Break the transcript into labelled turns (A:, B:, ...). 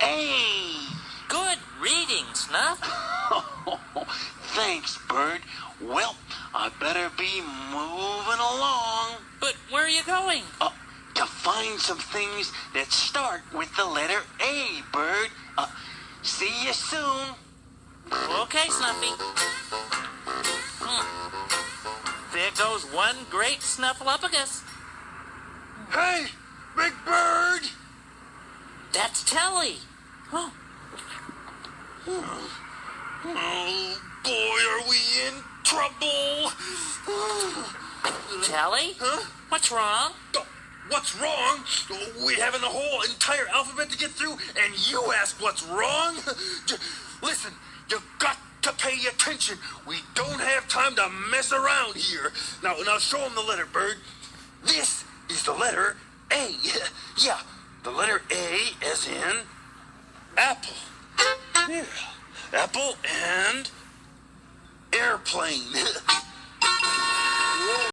A: A.
B: Good reading, Snuff.
A: Thanks, Bird. Well, I better be moving along.
B: But where are you going?
A: To find some things that start with the letter A, Bird. See you soon.
B: Okay, Snuffy. There goes one great Snuffleupagus.
A: Hey, Big Bird!
B: That's Telly. Oh,
A: Oh, boy, are we in trouble!
B: Telly?
A: Huh?
B: What's wrong?
A: What's wrong? We having the whole entire alphabet to get through, and you ask what's wrong? Listen, you got to pay attention. We don't have time to mess around here. Now show them the letter, Bird. This is the letter A. Yeah, the letter A as in apple. Yeah, apple and airplane.